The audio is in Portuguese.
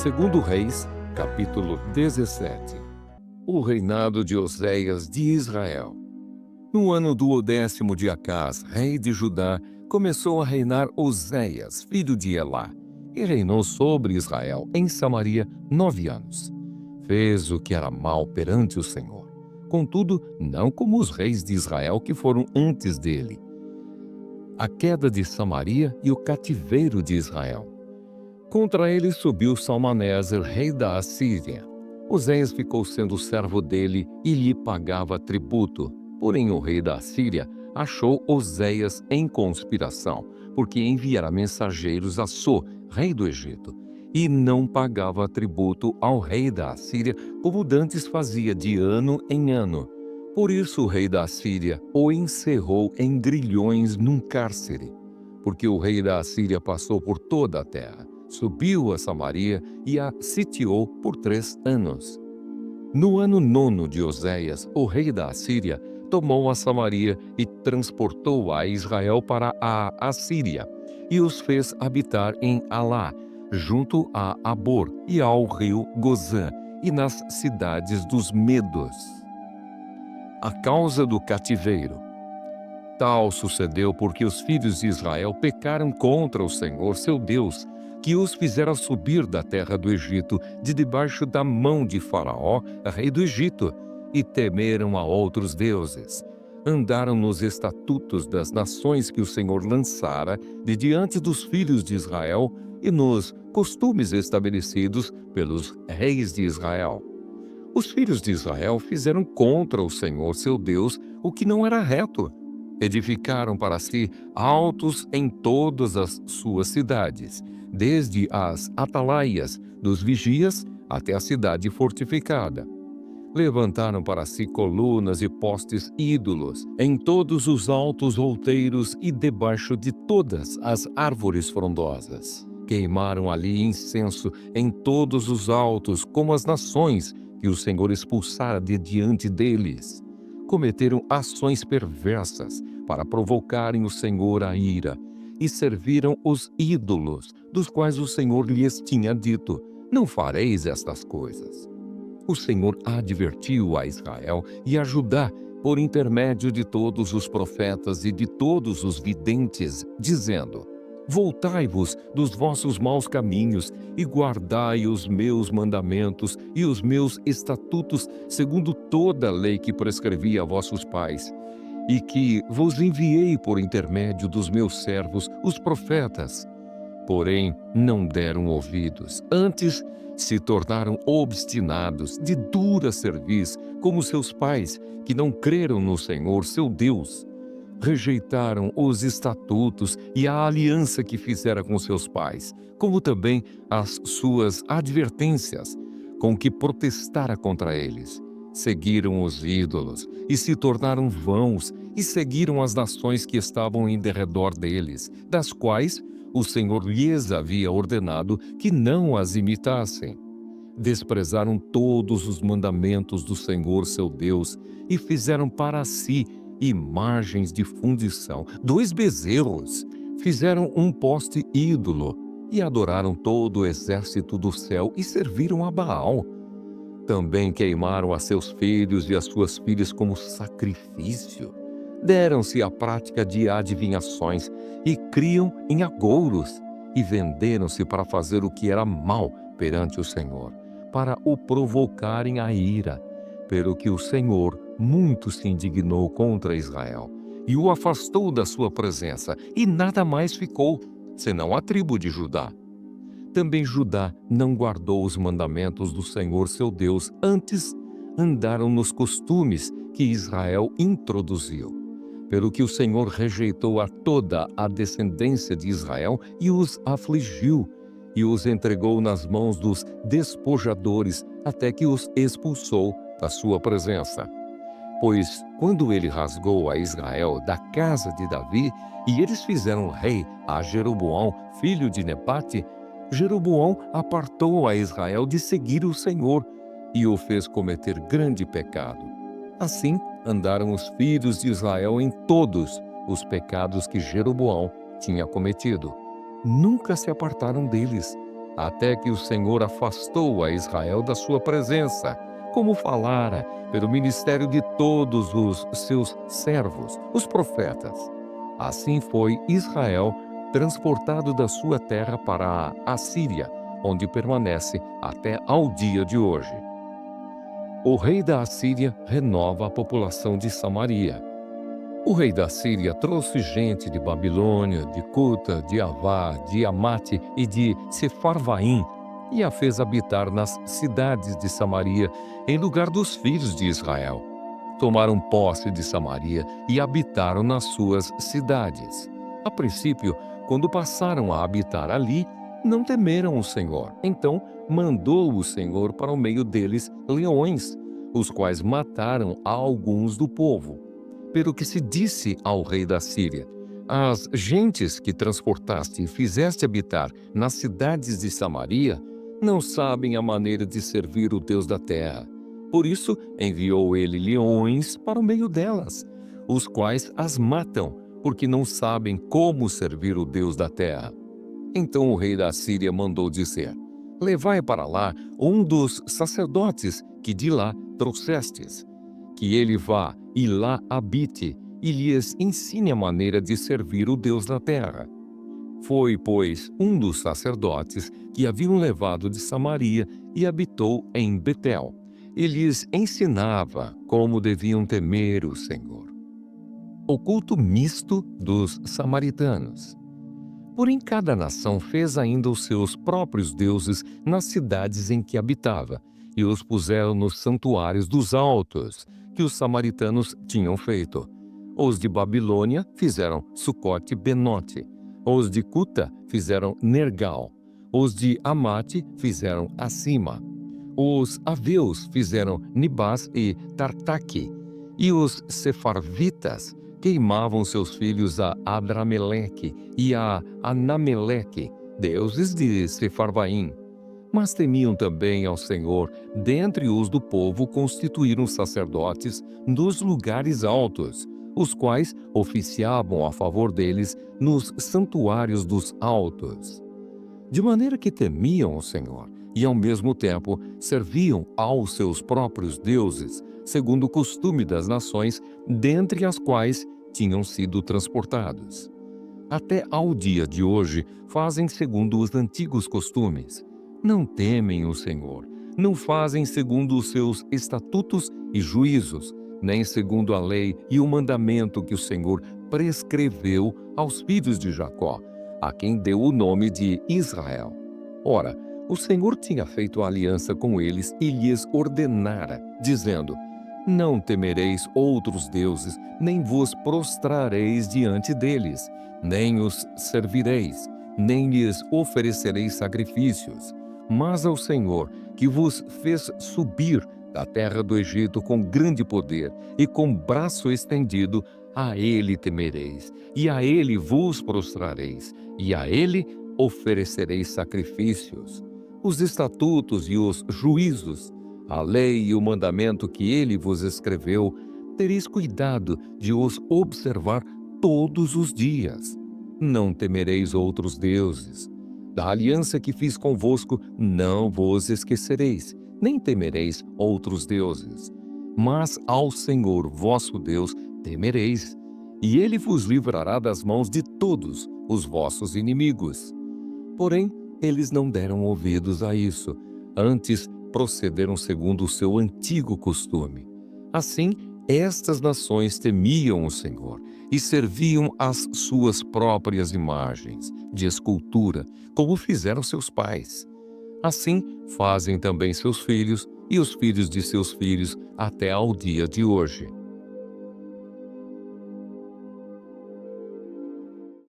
Segundo Reis, capítulo 17. O reinado de Oséias de Israel. No ano do 10º de Acás, rei de Judá, começou a reinar Oséias, filho de Elá, e reinou sobre Israel em Samaria 9 anos. Fez o que era mal perante o Senhor, contudo, não como os reis de Israel que foram antes dele. A queda de Samaria e o cativeiro de Israel. Contra ele subiu Salmaneser, rei da Assíria. Oséias ficou sendo servo dele e lhe pagava tributo. Porém, o rei da Assíria achou Oséias em conspiração, porque enviara mensageiros a So, rei do Egito, e não pagava tributo ao rei da Assíria, como dantes fazia de ano em ano. Por isso o rei da Assíria o encerrou em grilhões num cárcere, porque o rei da Assíria passou por toda a terra. Subiu a Samaria e a sitiou por 3 anos. No ano 9º de Oséias, o rei da Assíria tomou a Samaria e transportou a Israel para a Assíria, e os fez habitar em Alá, junto a Abor e ao rio Gozã, e nas cidades dos Medos. A causa do cativeiro. Tal sucedeu porque os filhos de Israel pecaram contra o Senhor, seu Deus, que os fizera subir da terra do Egito, de debaixo da mão de Faraó, rei do Egito, e temeram a outros deuses. Andaram nos estatutos das nações que o Senhor lançara de diante dos filhos de Israel e nos costumes estabelecidos pelos reis de Israel. Os filhos de Israel fizeram contra o Senhor, seu Deus, o que não era reto. Edificaram para si altos em todas as suas cidades, desde as atalaias dos vigias até a cidade fortificada. Levantaram para si colunas e postes ídolos em todos os altos outeiros e debaixo de todas as árvores frondosas. Queimaram ali incenso em todos os altos, como as nações que o Senhor expulsara de diante deles. Cometeram ações perversas para provocarem o Senhor à ira, e serviram os ídolos, dos quais o Senhor lhes tinha dito: não fareis estas coisas. O Senhor advertiu a Israel e a Judá por intermédio de todos os profetas e de todos os videntes, dizendo: voltai-vos dos vossos maus caminhos e guardai os meus mandamentos e os meus estatutos, segundo toda a lei que prescrevi a vossos pais, e que vos enviei por intermédio dos meus servos, os profetas. Porém, não deram ouvidos, antes se tornaram obstinados, de dura cerviz, como seus pais, que não creram no Senhor, seu Deus. Rejeitaram os estatutos e a aliança que fizera com seus pais, como também as suas advertências, com que protestara contra eles. Seguiram os ídolos e se tornaram vãos, e seguiram as nações que estavam em derredor deles, das quais o Senhor lhes havia ordenado que não as imitassem. Desprezaram todos os mandamentos do Senhor, seu Deus, e fizeram para si imagens de fundição, 2 bezerros. Fizeram um poste ídolo e adoraram todo o exército do céu e serviram a Baal. Também queimaram a seus filhos e as suas filhas como sacrifício. Deram-se à prática de adivinhações e criam em agouros, e venderam-se para fazer o que era mal perante o Senhor, para o provocarem à ira, pelo que o Senhor muito se indignou contra Israel, e o afastou da sua presença, e nada mais ficou, senão a tribo de Judá. Também Judá não guardou os mandamentos do Senhor seu Deus, antes andaram nos costumes que Israel introduziu. Pelo que o Senhor rejeitou a toda a descendência de Israel e os afligiu, e os entregou nas mãos dos despojadores, até que os expulsou da sua presença. Pois, quando ele rasgou a Israel da casa de Davi, e eles fizeram rei a Jeroboão, filho de Nebate, Jeroboão apartou a Israel de seguir o Senhor, e o fez cometer grande pecado. Assim, andaram os filhos de Israel em todos os pecados que Jeroboão tinha cometido. Nunca se apartaram deles, até que o Senhor afastou a Israel da sua presença, como falara pelo ministério de todos os seus servos, os profetas. Assim foi Israel transportado da sua terra para a Assíria, onde permanece até ao dia de hoje. O rei da Assíria renova a população de Samaria. O rei da Síria trouxe gente de Babilônia, de Cuta, de Avá, de Amate e de Sefarvaim e a fez habitar nas cidades de Samaria, em lugar dos filhos de Israel. Tomaram posse de Samaria e habitaram nas suas cidades. A princípio, quando passaram a habitar ali, não temeram o Senhor. Então, mandou o Senhor para o meio deles leões, os quais mataram a alguns do povo. Pelo que se disse ao rei da Síria: as gentes que transportaste e fizeste habitar nas cidades de Samaria não sabem a maneira de servir o Deus da terra. Por isso enviou ele leões para o meio delas, os quais as matam, porque não sabem como servir o Deus da terra. Então o rei da Síria mandou dizer: levai para lá um dos sacerdotes que de lá trouxestes, que ele vá e lá habite, e lhes ensine a maneira de servir o Deus da terra. Foi, pois, um dos sacerdotes que haviam levado de Samaria e habitou em Betel, e lhes ensinava como deviam temer o Senhor. O culto misto dos samaritanos. Porém, cada nação fez ainda os seus próprios deuses nas cidades em que habitava, e os puseram nos santuários dos altos, que os samaritanos tinham feito. Os de Babilônia fizeram Sucote e Benote. Os de Cuta fizeram Nergal. Os de Amate fizeram Acima. Os aveus fizeram Nibás e Tartaque. E os sefarvitas queimavam seus filhos a Adrameleque e a Anameleque, deuses de Sefarvaim. Mas temiam também ao Senhor. Dentre os do povo constituíram sacerdotes nos lugares altos, os quais oficiavam a favor deles nos santuários dos altos. De maneira que temiam o Senhor e, ao mesmo tempo, serviam aos seus próprios deuses, segundo o costume das nações, dentre as quais tinham sido transportados. Até ao dia de hoje, fazem segundo os antigos costumes. Não temem o Senhor, não fazem segundo os seus estatutos e juízos, nem segundo a lei e o mandamento que o Senhor prescreveu aos filhos de Jacó, a quem deu o nome de Israel. Ora, o Senhor tinha feito aliança com eles e lhes ordenara, dizendo: não temereis outros deuses, nem vos prostrareis diante deles, nem os servireis, nem lhes oferecereis sacrifícios. Mas ao Senhor, que vos fez subir da terra do Egito com grande poder e com braço estendido, a ele temereis, e a ele vos prostrareis, e a ele oferecereis sacrifícios. Os estatutos e os juízos, a lei e o mandamento que ele vos escreveu, tereis cuidado de os observar todos os dias. Não temereis outros deuses. Da aliança que fiz convosco, não vos esquecereis, nem temereis outros deuses. Mas ao Senhor vosso Deus temereis, e ele vos livrará das mãos de todos os vossos inimigos. Porém, eles não deram ouvidos a isso, antes procederam segundo o seu antigo costume. Assim, estas nações temiam o Senhor e serviam às suas próprias imagens de escultura, como fizeram seus pais. Assim fazem também seus filhos e os filhos de seus filhos até ao dia de hoje.